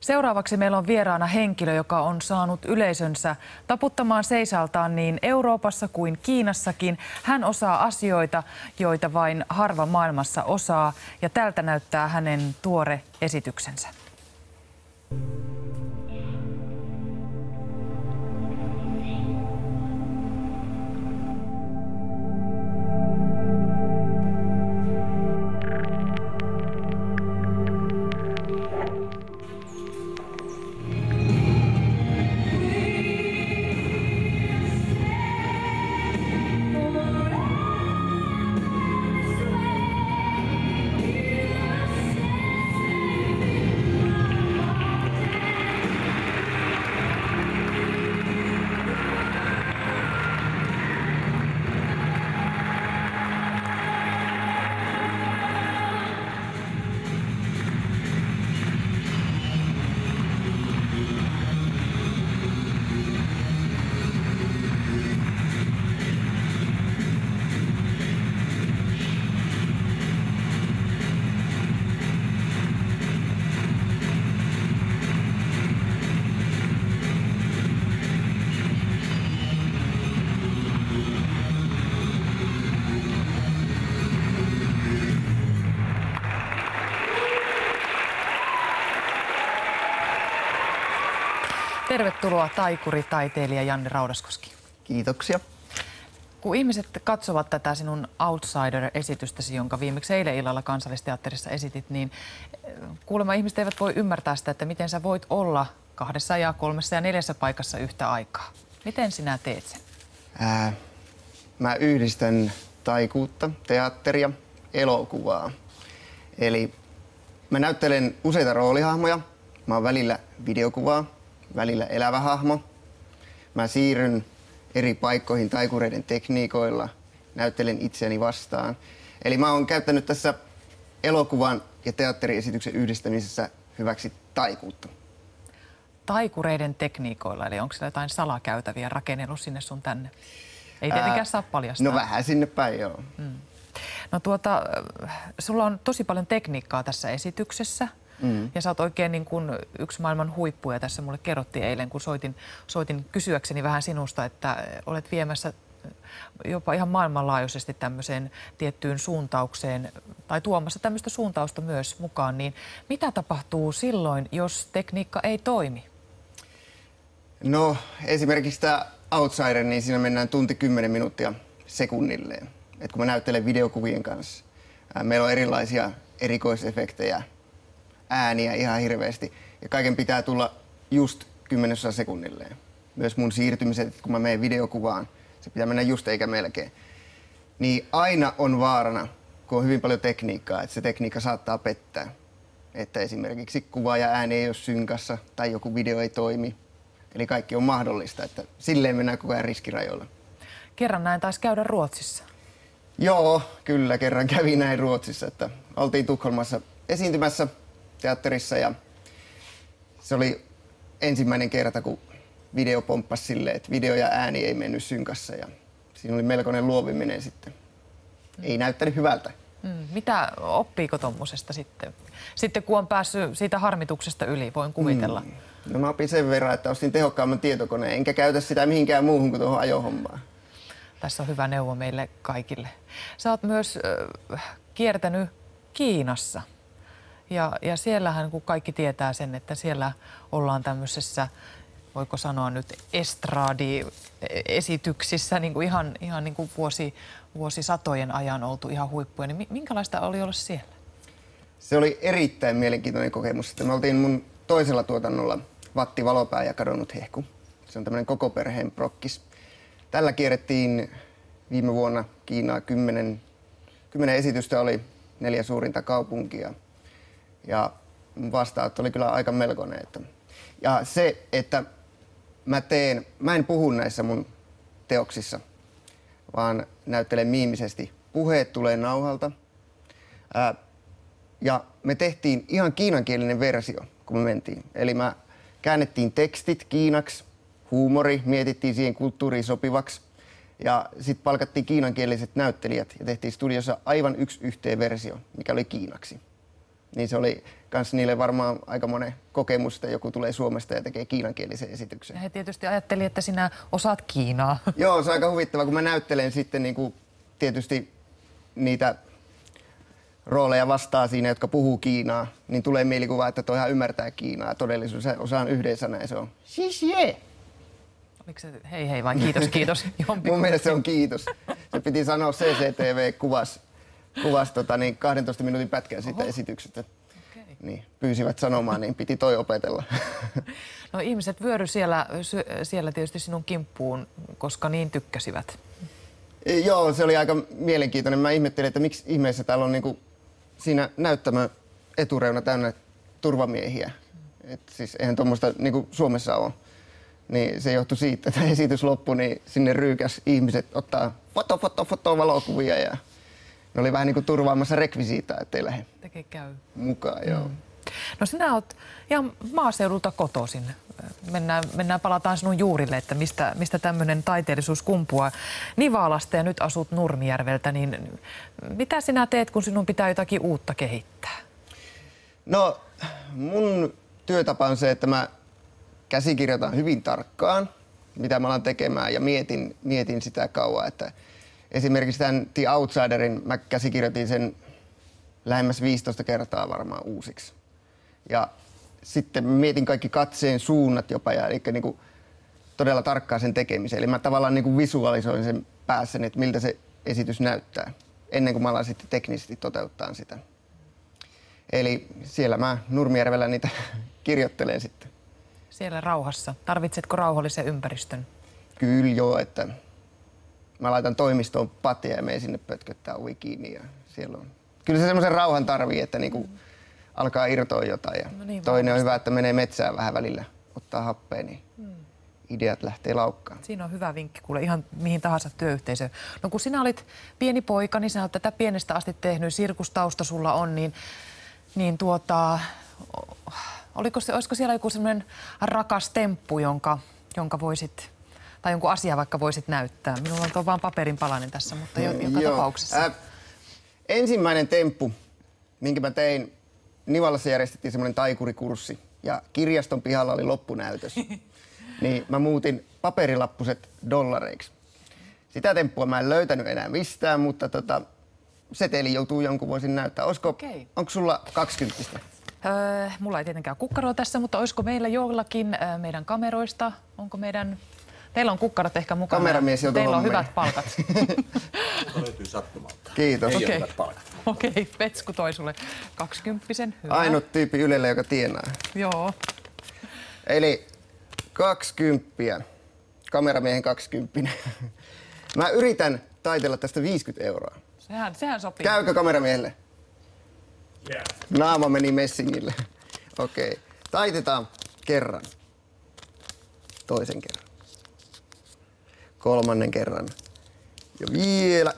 Seuraavaksi meillä on vieraana henkilö, joka on saanut yleisönsä taputtamaan seisaltaan niin Euroopassa kuin Kiinassakin. Hän osaa asioita, joita vain harva maailmassa osaa, ja tältä näyttää hänen tuore esityksensä. Tervetuloa taikuri-taiteilija Janne Raudaskoski. Kiitoksia. Kun ihmiset katsovat tätä sinun Outsider-esitystäsi, jonka viimeksi eilen illalla Kansallisteatterissa esitit, niin kuulemma ihmiset eivät voi ymmärtää sitä, että miten sä voit olla 2 ja 3 ja 4 paikassa yhtä aikaa. Miten sinä teet sen? Mä yhdistän taikuutta, teatteria, elokuvaa. Eli mä näyttelen useita roolihahmoja. Mä oon välillä videokuvaa, välillä elävä hahmo. Mä siirryn eri paikkoihin taikureiden tekniikoilla, näyttelen itseäni vastaan. Eli mä oon käyttänyt tässä elokuvan ja teatteriesityksen yhdistämisessä hyväksi taikuutta. Taikureiden tekniikoilla, eli onko siellä jotain salakäytäviä rakennellut sinne sun tänne? Ei tietenkään saa paljastaa. No vähän sinne päin, joo. No sulla on tosi paljon tekniikkaa tässä esityksessä. Ja sä oot oikein niin kuin yksi maailman huippuja. Tässä mulle kerrottiin eilen, kun soitin kysyäkseni vähän sinusta, että olet viemässä jopa ihan maailmanlaajuisesti tämmöiseen tiettyyn suuntaukseen tai tuomassa tämmöistä suuntausta myös mukaan. Niin mitä tapahtuu silloin, jos tekniikka ei toimi? No esimerkiksi tämä Outsider, niin siinä mennään tunti 10 minuuttia sekunnilleen. Et kun mä näyttelen videokuvien kanssa, meillä on erilaisia erikoisefektejä, ääniä ihan hirveästi. Ja kaiken pitää tulla just 10 sekunnilleen. Myös mun siirtymiset, kun mä menen videokuvaan, se pitää mennä just eikä melkein. Niin aina on vaarana, kun on hyvin paljon tekniikkaa, että se tekniikka saattaa pettää. Että esimerkiksi kuva ja ääni ei ole synkassa tai joku video ei toimi. Eli kaikki on mahdollista, että silleen mennään koko ajan riskirajoilla. Kerran näin taisi käydä Ruotsissa. Joo, kyllä kerran kävi näin Ruotsissa, että oltiin Tukholmassa esiintymässä teatterissa ja se oli ensimmäinen kerta, kun video pomppasi silleen, että video ja ääni ei mennyt synkassa ja siinä oli melkoinen luoviminen sitten. Ei näyttänyt hyvältä. Mitä oppiiko tommosesta sitten? Sitten kun on päässyt siitä harmituksesta yli, voin kuvitella. No mä opin sen verran, että ostin tehokkaamman tietokoneen, enkä käytä sitä mihinkään muuhun kuin tuohon ajohommaan. Tässä on hyvä neuvo meille kaikille. Sä oot myös kiertänyt Kiinassa. Ja siellähän, kun kaikki tietää sen, että siellä ollaan tämmöisessä, voiko sanoa nyt estradi-esityksissä, niin kuin ihan niin kuin vuosisatojen ajan oltu ihan huippuja, niin minkälaista oli olla siellä? Se oli erittäin mielenkiintoinen kokemus. Me oltiin mun toisella tuotannolla Vatti, valopää ja kadonnut hehku. Se on tämmöinen koko perheen prokkis. Tällä kierrettiin viime vuonna Kiinaa 10 esitystä, oli 4 suurinta kaupunkia. Ja vastaanotto oli kyllä aika melkoinen. Ja se, että mä en puhu näissä mun teoksissa, vaan näyttelen miimisesti. Puheet tulee nauhalta. Ja me tehtiin ihan kiinankielinen versio, kun me mentiin. Eli mä käännettiin tekstit kiinaksi, huumori, mietittiin siihen kulttuuriin sopivaksi. Ja sitten palkattiin kiinankieliset näyttelijät ja tehtiin studiossa aivan yksi yhteen versio, mikä oli kiinaksi. niin se oli kans niille varmaan aika monen kokemus, että joku tulee Suomesta ja tekee kiinankielisen esityksen. Ja he tietysti ajatteli, että sinä osaat kiinaa. Joo, se on aika huvittavaa, kun mä näyttelen sitten niin kuin tietysti niitä rooleja vastaa siinä, jotka puhuu kiinaa, niin tulee mielikuva, että toihan ymmärtää kiinaa. Todellisuudessa osaan yhden sanan ja se on xie. Oliko se hei hei vai kiitos kiitos? Mun mielestä se on kiitos. Se piti sanoa CCTV kuvas 12 minuutin pätkän siitä esityksestä. Okay. Niin, pyysivät sanomaan, niin piti toi opetella. No ihmiset vyöry siellä tietysti sinun kimppuun, koska niin tykkäsivät. Joo, se oli aika mielenkiintoinen. Mä ihmettelin, että miksi ihmeessä täällä on niinku siinä näyttämö etureuna täynnä turvamiehiä. Et siis eihän tuommoista niinku Suomessa ole. Niin se johtui siitä, että esitys loppui, niin sinne ryykäs ihmiset ottaa valokuvia ja ne oli vähän niinku turvaamassa rekvisiittaa, ettei lähde mukaan. Joo. No sinä oot ihan maaseudulta kotoisin. Palataan sinun juurille, että mistä tämmöinen taiteellisuus kumpuaa. Nivaalasta ja nyt asut Nurmijärveltä, niin mitä sinä teet, kun sinun pitää jotakin uutta kehittää? No mun työtapa on se, että mä käsikirjoitan hyvin tarkkaan, mitä mä alan tekemään ja mietin sitä kauan. Että esimerkiksi tämän The Outsiderin mä käsikirjoitin sen lähemmäs 15 kertaa varmaan uusiksi. Ja sitten mietin kaikki katseen suunnat jopa, ja eli niinku todella tarkkaan sen tekemisen. Eli mä tavallaan niinku visualisoin sen päässäni, että miltä se esitys näyttää, ennen kuin mä alan sitten teknisesti toteuttaa sitä. Eli siellä mä Nurmijärvellä niitä kirjoittelen sitten. Siellä rauhassa. Tarvitsetko rauhallisen ympäristön? Kyllä joo, että mä laitan toimistoon patja ja menen sinne pötköttää ovi kiinni ja siellä on. Kyllä se semmoisen rauhan tarvii, että niinku alkaa irtoa jotain. Ja no niin, toinen on hyvä, että menee metsään vähän välillä, ottaa happea, niin ideat lähtee laukkaan. Siinä on hyvä vinkki kuule ihan mihin tahansa työyhteisöön. No kun sinä olit pieni poika, niin sinä olet tätä pienestä asti tehnyt, sirkustausta sulla on, olisiko siellä joku semmoinen rakas temppu, jonka voisit, tai jonkun asia vaikka voisit näyttää? Minulla on vaan paperin palanen tässä, mutta joka tapauksessa. Ensimmäinen temppu, minkä mä tein, Nivalassa järjestettiin semmoinen taikurikurssi ja kirjaston pihalla oli loppunäytös. Niin mä muutin paperilappuset dollareiksi. Sitä temppua mä en löytänyt enää mistään, mutta seteli joutuu jonkun voisin näyttää. Onko sulla 20? Mulla ei tietenkään kukkaroa tässä, mutta olisiko meillä jollakin meidän kameroista? Teillä on kukkarot ehkä mukana. Kameramies joutuu Teillä on hyvät palkat. Löytyy sattumalta. Kiitos. Ei ole hyvät palkat. Okei, Petsku toi sulle 20. Hyvä. Ainut tyyppi Ylellä, joka tienaa. Joo. Eli 20. Kameramiehen 20. Mä yritän taitella tästä 50 €. Sehän sopii. Käykö kameramiehelle? Yeah. Naama meni messingille. Okei. Taitetaan kerran. Toisen kerran. Kolmannen kerran. Ja vielä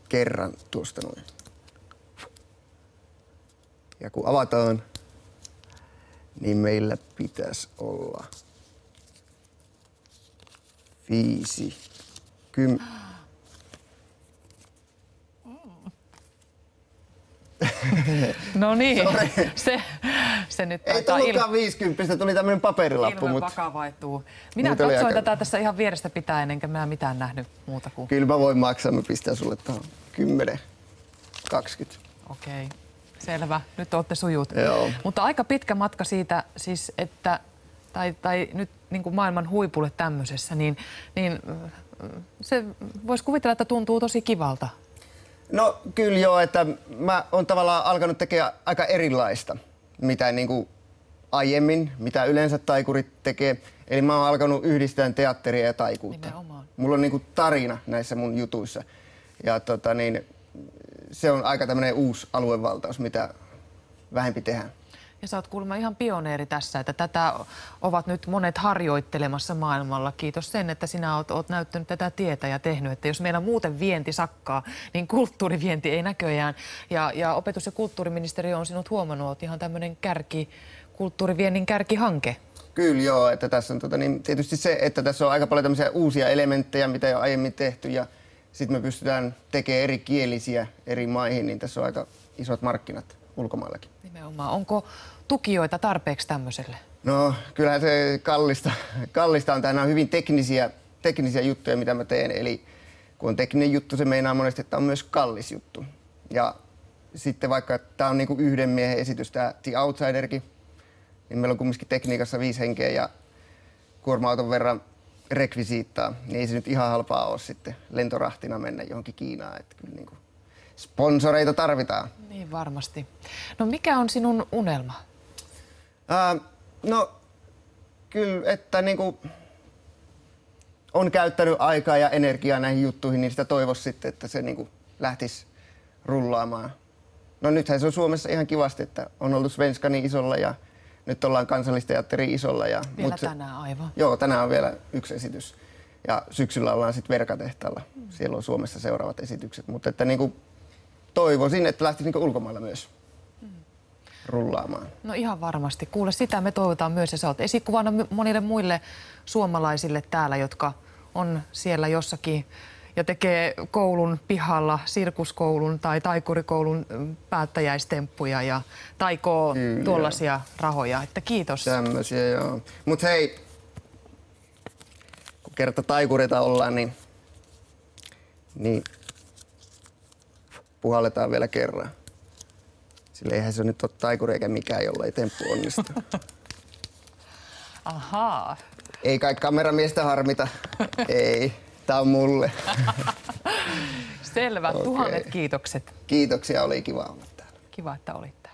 kerran tuosta noin. Ja kun avataan, niin meillä pitäisi olla 5, 10. No niin, se nyt ei tullutkaan 50, tuli tämmönen paperilappu. Ilme vakavaituu. Minä katsoin tätä tässä ihan vierestä pitäen, enkä mä mitään nähnyt muuta kuin... Kyllä mä voin maksaa, mä pistän sulle tuohon 10, 20. Okei, selvä. Nyt ootte sujut. Joo. Mutta aika pitkä matka siitä, siis että, tai nyt niin kuin maailman huipulle tämmöisessä, niin se voisi kuvitella, että tuntuu tosi kivalta. No kyllä joo, että mä oon tavallaan alkanut tekemään aika erilaista, mitä niin kuin aiemmin, mitä yleensä taikurit tekee. Eli mä oon alkanut yhdistää teatteria ja taikuutta. Nimenomaan. Mulla on niin kuin tarina näissä mun jutuissa. Ja se on aika tämmönen uusi aluevaltaus, mitä vähempi tehdään. Ja sä oot kuulemma ihan pioneeri tässä, että tätä ovat nyt monet harjoittelemassa maailmalla. Kiitos sen, että sinä oot näyttänyt tätä tietä ja tehnyt, että jos meillä muuten vienti sakkaa, niin kulttuurivienti ei näköjään. Ja opetus- ja kulttuuriministeriö on sinut huomannut, että ihan tämmöinen kulttuuriviennin kärkihanke. Kyllä joo, että tässä on niin tietysti se, että tässä on aika paljon tämmöisiä uusia elementtejä, mitä ei ole aiemmin tehty ja sitten me pystytään tekemään eri kielisiä eri maihin, niin tässä on aika isot markkinat ulkomaillakin. Nimenomaan. Onko tukijoita tarpeeksi tämmöiselle? No kyllähän se kallista on. Nämä on hyvin teknisiä juttuja, mitä mä teen. Eli kun on tekninen juttu, se meinaa monesti, että on myös kallis juttu. Ja sitten vaikka tämä on niinku yhden miehen esitys, tämä The Outsiderkin, niin meillä on kumminkin tekniikassa 5 henkeä ja kuorma-auton verran rekvisiittaa, niin ei se nyt ihan halpaa ole sitten lentorahtina mennä johonkin Kiinaan. Että kyllä niinku sponsoreita tarvitaan. Niin varmasti. No mikä on sinun unelma? No kyllä, että niinku on käyttänyt aikaa ja energiaa näihin juttuihin, niin sitä toivoisi sitten, että se niinku lähtisi rullaamaan. No nythän se on Suomessa ihan kivasti, että on ollut Svenskanin isolla ja nyt ollaan Kansallisteatterin isolla. Ja, vielä tänään aivan. Joo, tänään on vielä yksi esitys. Ja syksyllä ollaan sitten Verkatehtaalla. Siellä on Suomessa seuraavat esitykset. Mutta että niinku toivoisin, että lähtisi niinku ulkomailla myös rullaamaan. No ihan varmasti. Kuule, sitä me toivotaan myös, ja sä oot esikuvana monille muille suomalaisille täällä, jotka on siellä jossakin ja tekee koulun pihalla sirkuskoulun tai taikurikoulun päättäjäistemppuja ja taikoo tuollaisia rahoja. Että kiitos. Tämmöisiä, joo. Mut hei, kun kerta taikureita ollaan, niin puhalletaan vielä kerran. Sillä eihän se nyt ole taikuri eikä mikään, jolla ei temppu onnistu. Ahaa. Ei kai kameramiestä harmita. Ei. Tää on mulle. Selvä. Okay. 1000 kiitokset. Kiitoksia, oli kiva olla täällä. Kiva, että olit.